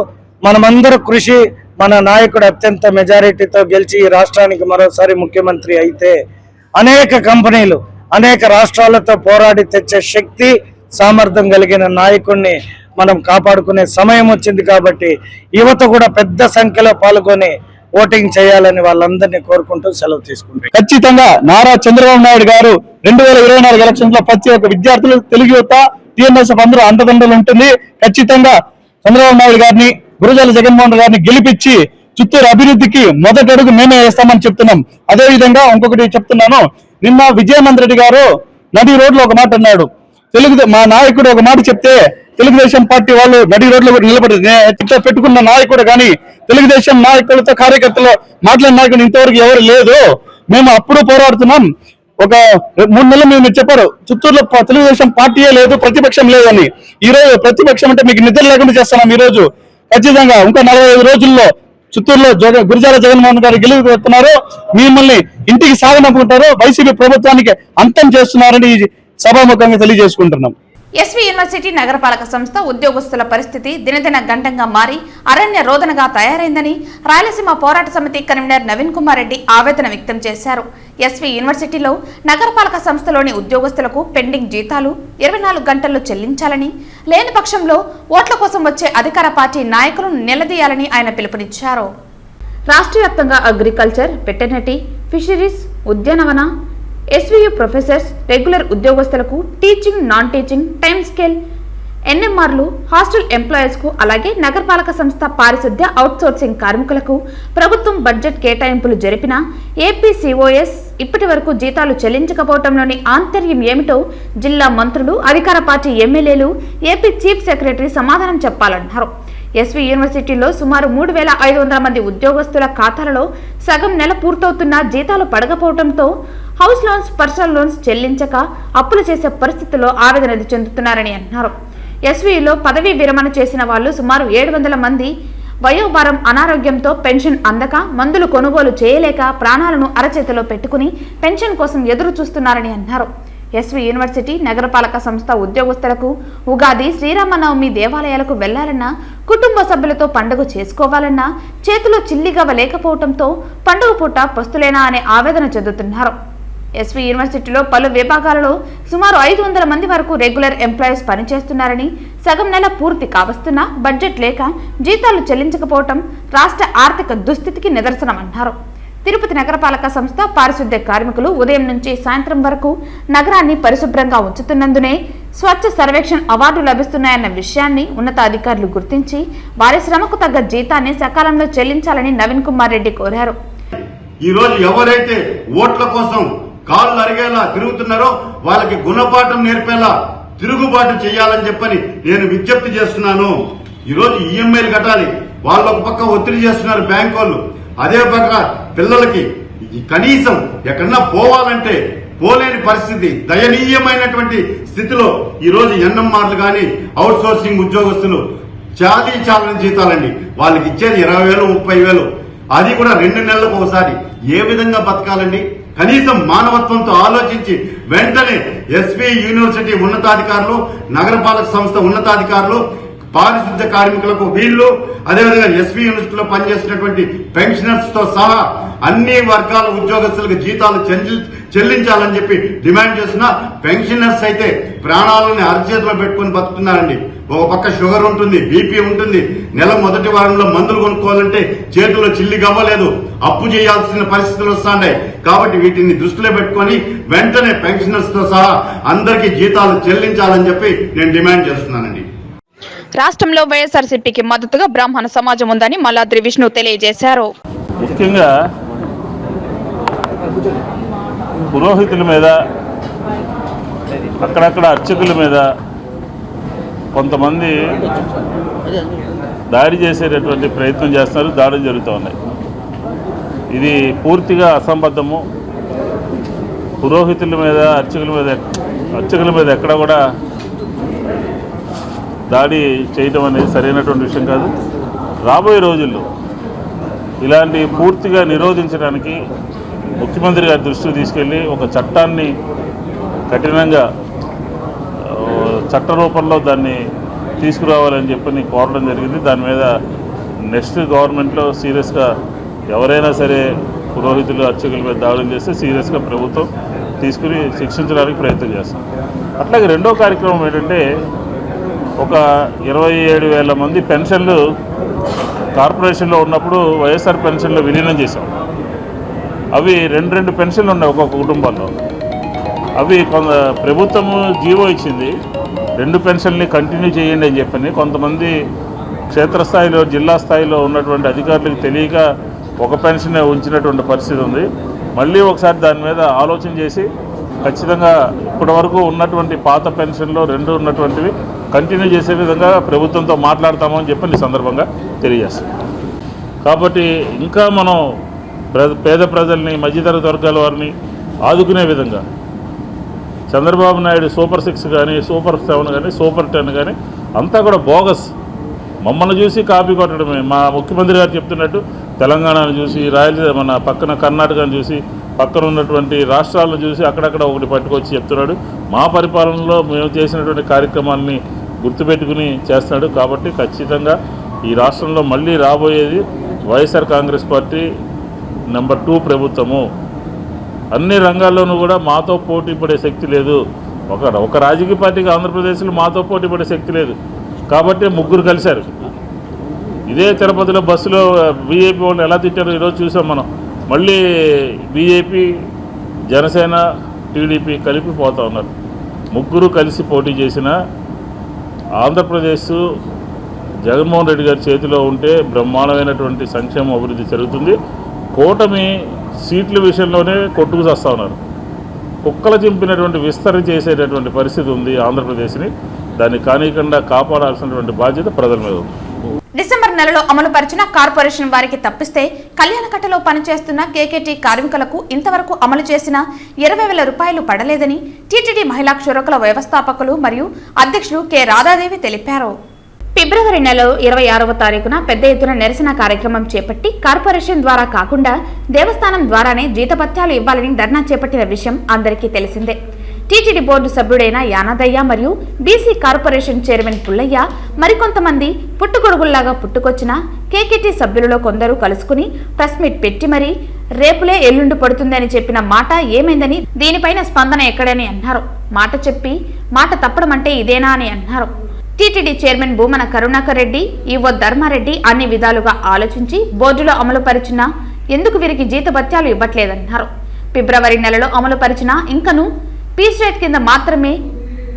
మనమందరూ కృషి, మన నాయకుడు అత్యంత మెజారిటీతో గెలిచి ఈ రాష్ట్రానికి మరోసారి ముఖ్యమంత్రి అయితే అనేక కంపెనీలు అనేక రాష్ట్రాలతో పోరాడి తెచ్చే శక్తి, సామర్థ్యం కలిగిన నాయకుడిని మనం కాపాడుకునే సమయం వచ్చింది. కాబట్టి యువత కూడా పెద్ద సంఖ్యలో పాల్గొని ఓటింగ్ చేయాలని వాళ్ళందరినీ కోరుకుంటూ సెలవు తీసుకుంటారు. ఖచ్చితంగా నారా చంద్రబాబు నాయుడు గారు 2024 ఎలక్షన్స్ లో ప్రతి ఒక్క విద్యార్థులు, తెలుగు యువత, టీఎన్ఎస్ఎఫ్ అందరూ అండదండలు ఉంటుంది. ఖచ్చితంగా చంద్రబాబు నాయుడు గారిని, గురజాల జగన్మోహన్ గారిని గెలిపించి చిత్తూరు అభివృద్ధికి మొదటి అడుగు మేమే వేస్తామని చెప్తున్నాం. అదే విధంగా ఇంకొకటి చెప్తున్నాను, నిన్న విజయమంద్ రెడ్డి గారు నడి రోడ్లో ఒక మాట అన్నాడు. మా నాయకుడు ఒక మాట చెప్తే తెలుగుదేశం పార్టీ వాళ్ళు నడి రోడ్లో నిలబడి పెట్టుకున్న నాయకుడు కానీ తెలుగుదేశం నాయకులతో కార్యకర్తలు మాట్లాడిన నాయకుడు ఇంతవరకు ఎవరు లేదు. మేము అప్పుడు పోరాడుతున్నాం. ఒక 3 నెలలు మేము చెప్పారు చిత్తూరులో తెలుగుదేశం పార్టీయే లేదు, ప్రతిపక్షం లేదని. ఈ రోజు ప్రతిపక్షం అంటే మీకు నిద్ర లేకుండా చేస్తున్నాం. ఈ రోజు ఖచ్చితంగా ఇంకా 45 రోజుల్లో చిత్తూరులో గురజాల జగన్మోహన్ గారు గెలుపుతున్నారు. మిమ్మల్ని ఇంటికి సాగనంపుకుంటారు. వైసీపీ ప్రభుత్వానికి అంతం చేస్తున్నారని సభాముఖంగా తెలియజేసుకుంటున్నాం. ఎస్వి యూనివర్సిటీ నగరపాలక సంస్థ ఉద్యోగస్తుల పరిస్థితి దినదిన గంటంగా మారి అరణ్య రోదనగా తయారైందని రాయలసీమ పోరాట సమితి కన్వీనర్ నవీన్ కుమార్ రెడ్డి ఆవేదన వ్యక్తం చేశారు. ఎస్వి యూనివర్సిటీలో నగరపాలక సంస్థలోని ఉద్యోగస్తులకు పెండింగ్ జీతాలు 24 గంటల్లో చెల్లించాలని, లేని పక్షంలో ఓట్ల కోసం వచ్చే అధికార పార్టీ నాయకులను నిలదీయాలని ఆయన పిలుపునిచ్చారు. రాష్ట్ర వ్యాప్తంగా అగ్రికల్చర్, వెటర్నరీ, ఫిషరీస్, ఉద్యానవన, ఎస్వియు ప్రొఫెసర్స్, రెగ్యులర్ ఉద్యోగస్తులకు teaching, non teaching, time scale, ఎన్ఎంఆర్లు, హాస్టల్ ఎంప్లాయీస్కు, అలాగే నగరపాలక సంస్థ పారిశుద్ధ్య అవుట్సోర్సింగ్ కార్మికులకు ప్రభుత్వం బడ్జెట్ కేటాయింపులు జరిపినా ఏపీసీఓఎస్ ఇప్పటి వరకు జీతాలు చెల్లించకపోవడంలోని ఆంతర్యం ఏమిటో జిల్లా మంత్రులు, అధికార పార్టీ ఎమ్మెల్యేలు, ఏపీ చీఫ్ సెక్రటరీ సమాధానం చెప్పాలన్నారు. ఎస్వి యూనివర్సిటీలో సుమారు 3,500 మంది ఉద్యోగస్తుల ఖాతాలలో సగం నెల పూర్తవుతున్నా జీతాలు పడకపోవడంతో హౌస్ లోన్స్, పర్సనల్ లోన్స్ చెల్లించక అప్పులు చేసే పరిస్థితుల్లో ఆవేదన చెందుతున్నారని అన్నారు. ఎస్వీలో పదవీ విరమణ చేసిన వాళ్ళు సుమారు 700 మంది వయోభారం, అనారోగ్యంతో పెన్షన్ అందక, మందులు కొనుగోలు చేయలేక ప్రాణాలను అరచేతిలో పెట్టుకుని పెన్షన్ కోసం ఎదురు చూస్తున్నారని అన్నారు. ఎస్వి యూనివర్సిటీ నగరపాలక సంస్థ ఉద్యోగస్తులకు ఉగాది, శ్రీరామనవమి దేవాలయాలకు వెళ్లాలన్నా, కుటుంబ సభ్యులతో పండుగ చేసుకోవాలన్నా చేతిలో చిల్లిగవ్వ లేకపోవడంతో పండుగ పూట పస్తులేనా అనే ఆవేదన చెందుతున్నారు. ఎస్వి యూనివర్సిటీలో పలు విభాగాలలో సుమారు 500 మంది వరకు రెగ్యులర్ ఎంప్లాయీస్ పనిచేస్తున్నారని, సగం నెల పూర్తి కావస్తున్నా బడ్జెట్ లేక జీతాలు చెల్లించకపోవటం రాష్ట్ర ఆర్థిక దుస్థితికి నిదర్శనమన్నారు. తిరుపతి నగరపాలక సంస్థ పారిశుద్ధ్య కార్మికులు ఉదయం నుంచి సాయంత్రం వరకు నగరాన్ని పరిశుభ్రంగా ఉంచుతున్నందునే స్వచ్ఛ సర్వేక్షణ్ అవార్డు లభిస్తున్నాయన్న విషయాన్ని ఉన్నతాధికారులు గుర్తించి వారి శ్రమకు తగ్గ జీతాన్ని సకాలంలో చెల్లించాలని నవీన్ కుమార్ రెడ్డి కోరారు. ఈ రోజు ఎవరైతే ఓట్ల కోసం కాళ్ళు అరిగేలా తిరుగుతున్నారో వాళ్ళకి గుణపాఠం నేర్పేలా తిరుగుబాటు చేయాలని చెప్పని నేను విజ్ఞప్తి చేస్తున్నాను. ఈ రోజు ఈఎంఐలు కట్టాలి, వాళ్ళు ఒక పక్క ఒత్తిడి చేస్తున్నారు బ్యాంక్ వాళ్ళు, అదే పక్క పిల్లలకి కనీసం ఎక్కడన్నా పోవాలంటే పోలేని పరిస్థితి, దయనీయమైనటువంటి స్థితిలో ఈ రోజు ఎన్ఎంఆర్లు కానీ అవుట్ సోర్సింగ్ ఉద్యోగస్తులు చాలని జీతాలండి. వాళ్ళకి ఇచ్చేది 20,000, 30,000, అది కూడా 2 నెలలకు ఒకసారి. ఏ విధంగా బతకాలండి? కనీసం మానవత్వంతో ఆలోచించి వెంటనే ఎస్వి యూనివర్సిటీ ఉన్నతాధికారులు, నగరపాలక సంస్థ ఉన్నతాధికారులు పారిశుద్ధ్య కార్మికులకు వీళ్లు, అదేవిధంగా ఎస్వీ యూనిట్ లో పనిచేసినటువంటి పెన్షనర్స్ తో సహా అన్ని వర్గాల ఉద్యోగస్తులకు జీతాలు చెల్లించాలని చెప్పి డిమాండ్ చేస్తున్నా పెన్షనర్స్ అయితే ప్రాణాలను అరచేతిలో పెట్టుకుని బతుకుతున్నారండి. ఒక పక్క షుగర్ ఉంటుంది, బీపీ ఉంటుంది, నెల మొదటి వారంలో మందులు కొనుక్కోవాలంటే చేతుల్లో చిల్లి గవ్వలేదు, అప్పు చేయాల్సిన పరిస్థితులు వస్తున్నాయి. కాబట్టి వీటిని దృష్టిలో పెట్టుకుని వెంటనే పెన్షనర్స్ తో సహా అందరికీ జీతాలు చెల్లించాలని చెప్పి నేను డిమాండ్ చేస్తున్నానండి. రాష్ట్రంలో వైఎస్ఆర్సీపీకి మద్దతుగా బ్రాహ్మణ సమాజం ఉందని మల్లాద్రి విష్ణు తెలియజేశారు. ముఖ్యంగా పురోహితుల మీద, అక్కడక్కడ అర్చకుల మీద కొంతమంది దాడి చేసేటటువంటి ప్రయత్నం చేస్తున్నారు, దాడులు జరుగుతూ ఉన్నాయి. ఇది పూర్తిగా అసంబద్ధము. పురోహితుల మీద, అర్చకుల మీద ఎక్కడ కూడా దాడి చేయడం అనేది సరైనటువంటి విషయం కాదు. రాబోయే రోజుల్లో ఇలాంటి పూర్తిగా నిరోధించడానికి ముఖ్యమంత్రి గారి దృష్టికి తీసుకెళ్ళి ఒక చట్టాన్ని కఠినంగా చట్ట రూపంలో దాన్ని తీసుకురావాలని చెప్పి కోరడం జరిగింది. దాని మీద నెక్స్ట్ గవర్నమెంట్లో సీరియస్గా ఎవరైనా సరే పురోహితులు, అర్చకుల మీద దాడులు చేస్తే సీరియస్గా ప్రభుత్వం తీసుకుని శిక్షించడానికి ప్రయత్నం చేస్తాం. అట్లాగే రెండో కార్యక్రమం ఏంటంటే, ఒక 27,000 మంది పెన్షన్లు కార్పొరేషన్లో ఉన్నప్పుడు వైఎస్ఆర్ పెన్షన్లో విలీనం చేశాం. అవి రెండు పెన్షన్లు ఉన్నాయి ఒక్కొక్క కుటుంబంలో. అవి ప్రభుత్వము జీవో ఇచ్చింది, 2 పెన్షన్ని కంటిన్యూ చేయండి అని చెప్పని. కొంతమంది క్షేత్రస్థాయిలో, జిల్లా స్థాయిలో ఉన్నటువంటి అధికారులకు తెలియక ఒక పెన్షనే ఉంచినటువంటి పరిస్థితి ఉంది. మళ్ళీ ఒకసారి దాని మీద ఆలోచన చేసి ఖచ్చితంగా ఇప్పటి వరకు ఉన్నటువంటి పాత పెన్షన్లో 2 ఉన్నటువంటివి కంటిన్యూ చేసే విధంగా ప్రభుత్వంతో మాట్లాడతామని చెప్పి ఈ సందర్భంగా తెలియజేస్తాం. కాబట్టి ఇంకా మనం పేద ప్రజల్ని, మధ్యతరగతి వర్గాల వారిని ఆదుకునే విధంగా చంద్రబాబు నాయుడు సూపర్ 6 కానీ, సూపర్ 7 కానీ, సూపర్ 10 కానీ అంతా కూడా బోగస్. మమ్మల్ని చూసి కాపీ కొట్టడమే. మా ముఖ్యమంత్రి గారు చెప్తున్నట్టు తెలంగాణను చూసి, మన పక్కన కర్ణాటకను చూసి, పక్కన ఉన్నటువంటి రాష్ట్రాలను చూసి అక్కడక్కడ ఒకటి పట్టుకొచ్చి చెప్తున్నాడు. మా పరిపాలనలో మేము చేసినటువంటి కార్యక్రమాలని గుర్తుపెట్టుకుని చేస్తున్నాడు. కాబట్టి ఖచ్చితంగా ఈ రాష్ట్రంలో మళ్ళీ రాబోయేది వైఎస్ఆర్ కాంగ్రెస్ పార్టీ నెంబర్ 2 ప్రభుత్వము. అన్ని రంగాల్లోనూ కూడా మాతో పోటీ పడే శక్తి లేదు. ఒక రాజకీయ పార్టీకి ఆంధ్రప్రదేశ్లో మాతో పోటీ పడే శక్తి లేదు. కాబట్టి 3 కలిశారు. ఇదే తిరుపతిలో బస్సులో బీజేపీ వాళ్ళు ఎలా తిట్టారో ఈరోజు చూసాం మనం. మళ్ళీ బీజేపీ, జనసేన, టీడీపీ కలిపి పోతూ ఉన్నారు. 3 కలిసి పోటీ చేసిన ఆంధ్రప్రదేశ్ జగన్మోహన్ రెడ్డి గారి చేతిలో ఉంటే బ్రహ్మాండమైనటువంటి సంక్షేమ అభివృద్ధి జరుగుతుంది. కూటమి సీట్ల విషయంలోనే కొట్టుకు చేస్తూ ఉన్నారు. కుక్కలు చింపినటువంటి విస్తరణ చేసేటటువంటి పరిస్థితి ఉంది ఆంధ్రప్రదేశ్ని. దాన్ని కానీకుండా కాపాడాల్సినటువంటి బాధ్యత ప్రజల మీద ఉంది. డిసెంబర్ నెలలో అమలు పరిచిన కార్పొరేషన్ వారికి తప్పిస్తే కళ్యాణకట్టలో పనిచేస్తున్న కేకేటీ కార్మికులకు ఇంతవరకు అమలు చేసిన 20,000 రూపాయలు పడలేదని టీటీడీ మహిళా క్షురకుల వ్యవస్థాపకులు మరియు అధ్యక్షులు కె రాధాదేవి తెలిపారు. ఫిబ్రవరి నెల 26వ తారీఖున పెద్ద ఎత్తున నిరసన కార్యక్రమం చేపట్టి కార్పొరేషన్ ద్వారా కాకుండా దేవస్థానం ద్వారానే జీతభత్యాలు ఇవ్వాలని ధర్నా చేపట్టిన విషయం అందరికీ తెలిసిందే. టీటీడీ బోర్డు సభ్యుడైన యానాదయ్య మరియు బీసీ కార్పొరేషన్ చైర్మన్ పుల్లయ్య మరికొంతమంది పుట్టుగొడుగుల్లాగా పుట్టుకొచ్చిన కేకేటీ సభ్యులలో కొందరు కలుసుకుని ప్రెస్ మీట్ పెట్టి మరీ రేపులే ఎల్లుండి పడుతుందని చెప్పిన మాట ఏమైందని, దీనిపైన స్పందన ఎక్కడని అన్నారు. మాట చెప్పి మాట తప్పడం అంటే ఇదేనా అని అన్నారు. టీటీడీ చైర్మన్ భూమన కరుణాకర్ రెడ్డి, ఈవో ధర్మారెడ్డి అన్ని విధాలుగా ఆలోచించి బోర్డులో అమలు పరిచిన ఎందుకు వీరికి జీతభత్యాలు ఇవ్వట్లేదన్నారు. ఫిబ్రవరి నెలలో అమలు పరిచిన ఇంకను పీస్ రేట్ కింద మాత్రమే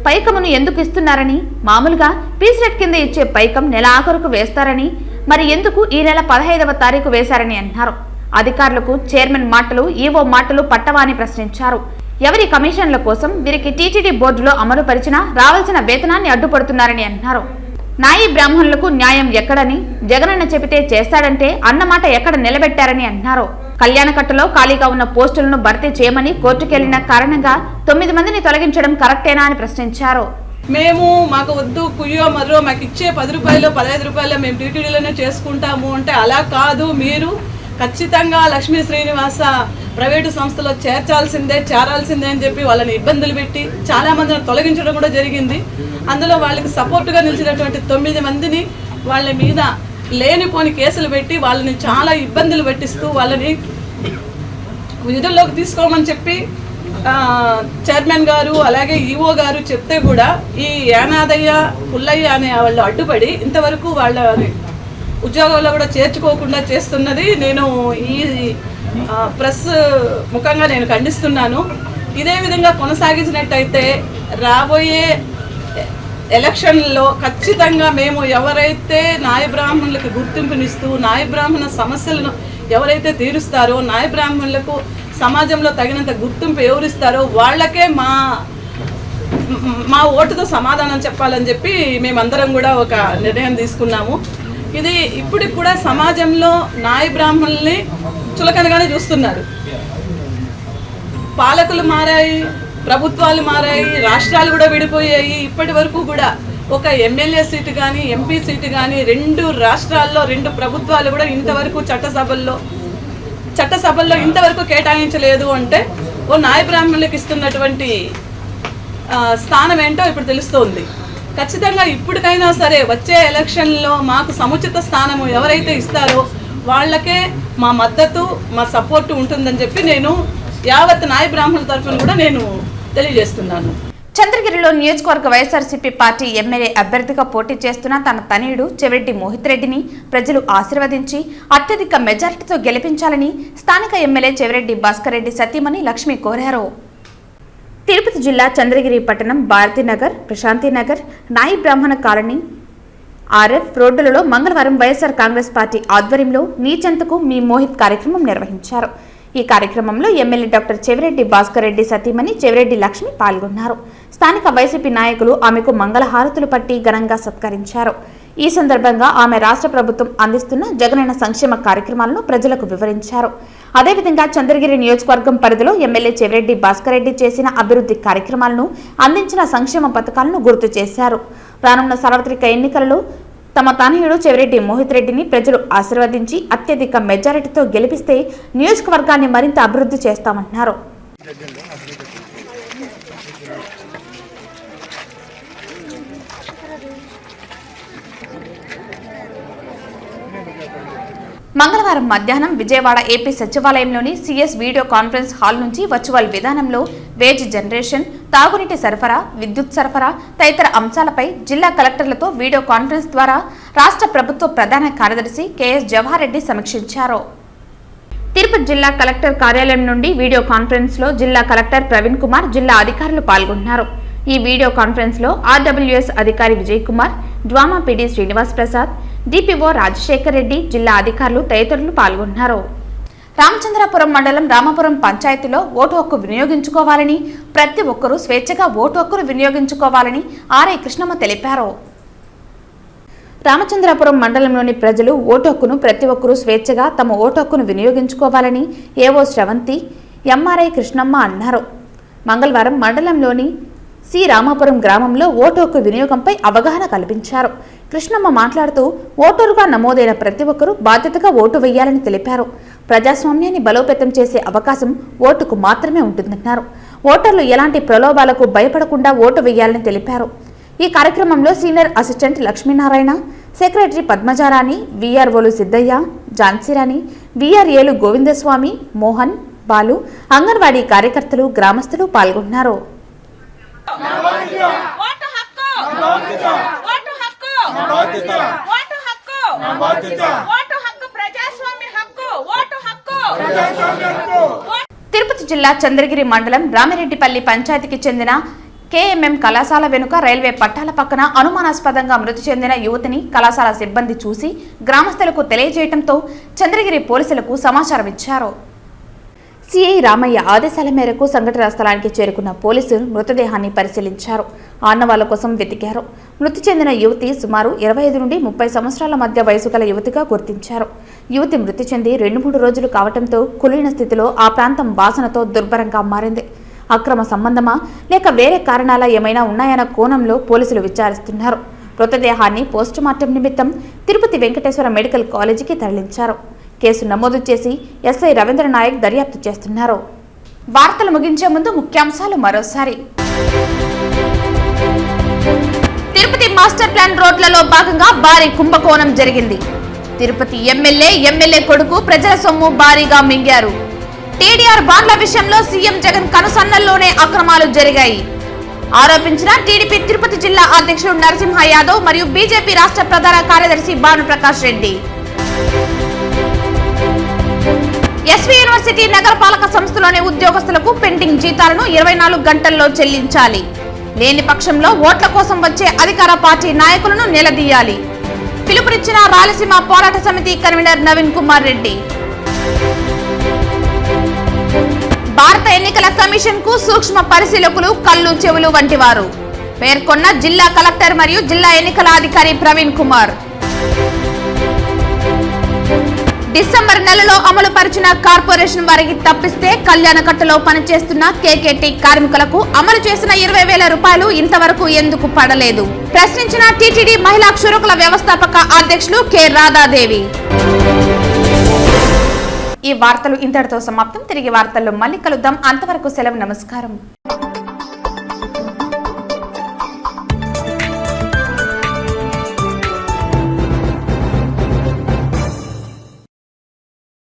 పైకమును ఎందుకు ఇస్తున్నారని, మామూలుగా పీస్ రేట్ కింద ఇచ్చే పైకం నెల ఆఖరుకు వేస్తారని, మరి ఎందుకు ఈ నెల 15వ తారీఖు వేశారని అన్నారు. అధికారులకు చైర్మన్ మాటలు, ఈవో మాటలు పట్టవా అని ప్రశ్నించారు. ఎవరి కమిషన్ల కోసం వీరికి టీటీడీ బోర్డులో అమలు పరిచిన రావాల్సిన వేతనాన్ని అడ్డుపడుతున్నారని అన్నారు. నాయి బ్రాహ్మణులకు న్యాయం ఎక్కడని జగనన్న చెబితే చేస్తాడంటే అన్నమాట ఎక్కడ నిలబెట్టారని అన్నారు. కళ్యాణకట్టలో ఖాళీగా ఉన్న పోస్టులను భర్తీ చేయమని కోర్టుకెళ్లిన కారణంగా 9 మందిని తొలగించడం కరెక్టేనా అని ప్రశ్నించారు. మేము మాకు వద్దు కుయ్యో మరో మాకు ఇచ్చే 10 రూపాయలు 15 రూపాయలు మేము టీటీడీలోనే చేసుకుంటాము అంటే అలా కాదు. మీరు ఖచ్చితంగా లక్ష్మీ శ్రీనివాస ప్రైవేటు సంస్థలో చేరాల్సిందే అని చెప్పి వాళ్ళని ఇబ్బందులు పెట్టి చాలా మందిని తొలగించడం కూడా జరిగింది. అందులో వాళ్ళకి సపోర్టుగా నిలిచినటువంటి 9 మందిని వాళ్ళ మీద లేనిపోని కేసులు పెట్టి వాళ్ళని చాలా ఇబ్బందులు పెట్టిస్తూ వాళ్ళని విధుల్లోకి తీసుకోమని చెప్పి చైర్మన్ గారు అలాగే ఈఓ గారు చెప్తే కూడా ఈ యానాదయ్య పుల్లయ్య అనే వాళ్ళు అడ్డుపడి ఇంతవరకు వాళ్ళ ఉద్యోగాల్లో కూడా చేర్చుకోకుండా చేస్తున్నది నేను ఈ ప్రెస్ ముఖంగా నేను ఖండిస్తున్నాను. ఇదే విధంగా కొనసాగించినట్టయితే రాబోయే ఎలక్షన్లో ఖచ్చితంగా మేము ఎవరైతే నాయ బ్రాహ్మణులకు గుర్తింపునిస్తూ నాయ బ్రాహ్మణ సమస్యలను ఎవరైతే తీరుస్తారో, నాయ బ్రాహ్మణులకు సమాజంలో తగినంత గుర్తింపు ఎవరిస్తారో వాళ్ళకే మా ఓటుతో సమాధానం చెప్పాలని చెప్పి మేమందరం కూడా ఒక నిర్ణయం తీసుకున్నాము. ఇది ఇప్పటికి కూడా సమాజంలో నాయ బ్రాహ్మణుల్ని చులకనగానే చూస్తున్నారు. పాలకులు మారాయి, ప్రభుత్వాలు మారాయి, రాష్ట్రాలు కూడా విడిపోయాయి. ఇప్పటి వరకు కూడా ఒక ఎమ్మెల్యే సీటు కానీ ఎంపీ సీటు కానీ 2 రాష్ట్రాల్లో 2 ప్రభుత్వాలు కూడా ఇంతవరకు చట్టసభల్లో ఇంతవరకు కేటాయించలేదు. అంటే ఓ నాయ బ్రాహ్మణులకు ఇస్తున్నటువంటి స్థానం ఏంటో ఇప్పుడు తెలుస్తోంది. ఖచ్చితంగా ఇప్పటికైనా సరే వచ్చే ఎలక్షన్లో మాకు సముచిత స్థానము ఎవరైతే ఇస్తారో వాళ్ళకే మా మద్దతు, మా సపోర్టు ఉంటుందని చెప్పి నేను యావత్ నాయ బ్రాహ్మణుల తరఫున కూడా నేను తెలియజేస్తున్నాను. చంద్రగిరిలో నియోజకవర్గ వైఎస్ఆర్సీపీ పార్టీ ఎమ్మెల్యే అభ్యర్థిగా పోటీ చేస్తున్న తన తనయుడు చెవిరెడ్డి మోహిత్ రెడ్డిని ప్రజలు ఆశీర్వదించి అత్యధిక మెజారిటీతో గెలిపించాలని స్థానిక ఎమ్మెల్యే చెవిరెడ్డి భాస్కర్ రెడ్డి సతీమణి లక్ష్మి కోరారు. తిరుపతి జిల్లా చంద్రగిరి పట్టణం భారతీనగర్, ప్రశాంతినగర్, నాయి బ్రాహ్మణ కాలనీ, ఆర్ఎఫ్ రోడ్డులలో మంగళవారం వైఎస్ఆర్ కాంగ్రెస్ పార్టీ ఆధ్వర్యంలో నీచెంతకు మీ మోహిత్ కార్యక్రమం నిర్వహించారు. ఈ కార్యక్రమంలో ఎమ్మెల్యే డాక్టర్ చెవిరెడ్డి భాస్కర్ రెడ్డి సతీమణి చెవిరెడ్డి లక్ష్మి పాల్గొన్నారు. స్థానిక వైసీపీ నాయకులు ఆమెకు మంగళహారతులు పట్టి ఘనంగా సత్కరించారు. ఈ సందర్భంగా ఆమె రాష్ట్ర ప్రభుత్వం అందిస్తున్న జగనన్న సంక్షేమ కార్యక్రమాలను ప్రజలకు వివరించారు. అదేవిధంగా చంద్రగిరి నియోజకవర్గం పరిధిలో ఎమ్మెల్యే చెవిరెడ్డి భాస్కర్ రెడ్డి చేసిన అభివృద్ధి కార్యక్రమాలను, అందించిన సంక్షేమ పథకాలను గుర్తు చేశారు. రానున్న సార్వత్రిక ఎన్నికలలో తమ తనయుడు చెవిరెడ్డి మోహిత్ రెడ్డిని ప్రజలు ఆశీర్వదించి అత్యధిక మెజారిటీతో గెలిపిస్తే నియోజకవర్గాన్ని మరింత అభివృద్ధి చేస్తామన్నారు. మంగళవారం మధ్యాహ్నం విజయవాడ ఏపీ సచివాలయంలోని సిఎస్ వీడియో కాన్ఫరెన్స్ హాల్ నుంచి వర్చువల్ విధానంలో వేజ్ జనరేషన్, తాగునీటి సరఫరా, విద్యుత్ సరఫరా తదితర అంశాలపై జిల్లా కలెక్టర్లతో వీడియో కాన్ఫరెన్స్ ద్వారా రాష్ట్ర ప్రభుత్వ ప్రధాన కార్యదర్శి కెఎస్ జవహర్ రెడ్డి సమీక్షించారు. తిరుపతి జిల్లా కలెక్టర్ కార్యాలయం నుండి వీడియో కాన్ఫరెన్స్ లో జిల్లా కలెక్టర్ ప్రవీణ్ కుమార్, జిల్లా అధికారులు పాల్గొన్నారు. ఈ వీడియో కాన్ఫరెన్స్ లో ఆర్డబ్ల్యూఎస్ అధికారి విజయ్ కుమార్, డ్వామా పీడీ శ్రీనివాస్ ప్రసాద్, డిపిఓ రాజశేఖర్ రెడ్డి, జిల్లా అధికారులు తదితరులు పాల్గొన్నారు. రామచంద్రాపురం మండలం రామాపురం పంచాయతీలో ఓటు హక్కు వినియోగించుకోవాలని, ప్రతి ఒక్కరూ స్వేచ్ఛగా ఓటు హక్కును వినియోగించుకోవాలని ఆర్ఐ కృష్ణమ్మ తెలిపారు. రామచంద్రాపురం మండలంలోని ప్రజలు ఓటు హక్కును ప్రతి ఒక్కరూ స్వేచ్ఛగా తమ ఓటు హక్కును వినియోగించుకోవాలని ఏవో శ్రవంతి, ఎంఆర్ఐ కృష్ణమ్మ అన్నారు. మంగళవారం మండలంలోని సి రామాపురం గ్రామంలో ఓటు హక్కు వినియోగంపై అవగాహన కల్పించారు. కృష్ణమ్మ మాట్లాడుతూ ఓటరుగా నమోదైన ప్రతి ఒక్కరూ బాధ్యతగా ఓటు వేయాలని తెలిపారు. ప్రజాస్వామ్యాన్ని బలోపేతం చేసే అవకాశం ఓటుకు మాత్రమే ఉంటుందన్నారు. ఓటర్లు ఎలాంటి ప్రలోభాలకు భయపడకుండా ఓటు వేయాలని తెలిపారు. ఈ కార్యక్రమంలో senior assistant Lakshminarayana, secretary Padmajarani, వీఆర్ఓలు సిద్ధయ్య, ఝాన్సీరాణి, వీఆర్ఏలు గోవిందస్వామి, మోహన్, బాలు, అంగన్వాడీ కార్యకర్తలు, గ్రామస్తులు పాల్గొన్నారు. తిరుపతి జిల్లా చంద్రగిరి మండలం రామిరెడ్డిపల్లి పంచాయతీకి చెందిన కేఎంఎం కళాశాల వెనుక రైల్వే పట్టాల పక్కన అనుమానాస్పదంగా మృతి చెందిన యువతిని కళాశాల సిబ్బంది చూసి గ్రామస్తులకు తెలియజేయడంతో చంద్రగిరి పోలీసులకు సమాచారం ఇచ్చారు. సిఐ రామయ్య ఆదేశాల మేరకు సంఘటనా స్థలానికి చేరుకున్న పోలీసులు మృతదేహాన్ని పరిశీలించారు. ఆనవాళ్ల కోసం వెతికారు. మృతి చెందిన యువతి సుమారు 25 నుండి 30 సంవత్సరాల మధ్య వయసు గల యువతిగా గుర్తించారు. యువతి మృతి చెంది 2-3 రోజులు కావడంతో కులిన స్థితిలో ఆ ప్రాంతం వాసనతో దుర్భరంగా మారింది. అక్రమ సంబంధమా లేక వేరే కారణాల ఏమైనా ఉన్నాయన్న కోణంలో పోలీసులు విచారిస్తున్నారు. మృతదేహాన్ని పోస్టుమార్టం నిమిత్తం తిరుపతి వెంకటేశ్వర మెడికల్ కాలేజీకి తరలించారు. కేసు నమోదు చేసి ఎస్ఐ రవీంద్ర నాయక్ దర్యాప్తు చేస్తున్నారు. వార్తలు ముగించే ముందు ముఖ్యాంశాలు మరోసారి. తిరుపతి మాస్టర్ ప్లాన్ రోడ్లలో భాగంగా భారీ కుంభకోణం జరిగింది. తిరుపతి ఎమ్మెల్యే కొడుకు ప్రజల సొమ్ము భారీగా మింగారు. టీడీఆర్ బాండ్ల విషయంలో సీఎం జగన్ కనుసన్నల్లోనే అక్రమాలు జరిగాయి ఆరోపించిన టీడీపీ తిరుపతి జిల్లా అధ్యక్షుడు నరసింహ యాదవ్ మరియు బీజేపీ రాష్ట్ర ప్రధాన కార్యదర్శి భానుప్రకాష్ రెడ్డి. ఎస్వీ యూనివర్సిటీ నగరపాలక సంస్థలోని ఉద్యోగస్తులకు పెండింగ్ జీతాలను 24 గంటల్లో చెల్లించాలి. లేని పక్షంలో ఓట్ల కోసం వచ్చే అధికార పార్టీ నాయకులను నిలదీయాలి. పిలుపునిచ్చిన రాయలసీమ పోరాట సమితి కన్వీనర్ నవీన్ కుమార్ రెడ్డి. భారత ఎన్నికల కమిషన్ కు సూక్ష్మ పరిశీలకులు కళ్ళు చెవులు వంటివారు పేర్కొన్న జిల్లా కలెక్టర్ మరియు జిల్లా ఎన్నికల అధికారి ప్రవీణ్ కుమార్. డిసెంబర్ నెలలో అమలు పరిచిన కార్పొరేషన్ వారికి తప్పిస్తే కళ్యాణకట్టలో పనిచేస్తున్న కేకేటీ కార్మికులకు అమలు చేసిన 20,000 రూపాయలు ఇంతవరకు ఎందుకు పడలేదు ప్రశ్నించిన టీటీడీ మహిళా క్షురకుల వ్యవస్థాపక అధ్యక్షులు కె రాధాదేవి. ఈ వార్తలు ఇంతటితో సమాప్తం. తిరిగి వార్తల్లో మళ్ళీ కలుద్దాం. అంతవరకు సెలవు. నమస్కారం.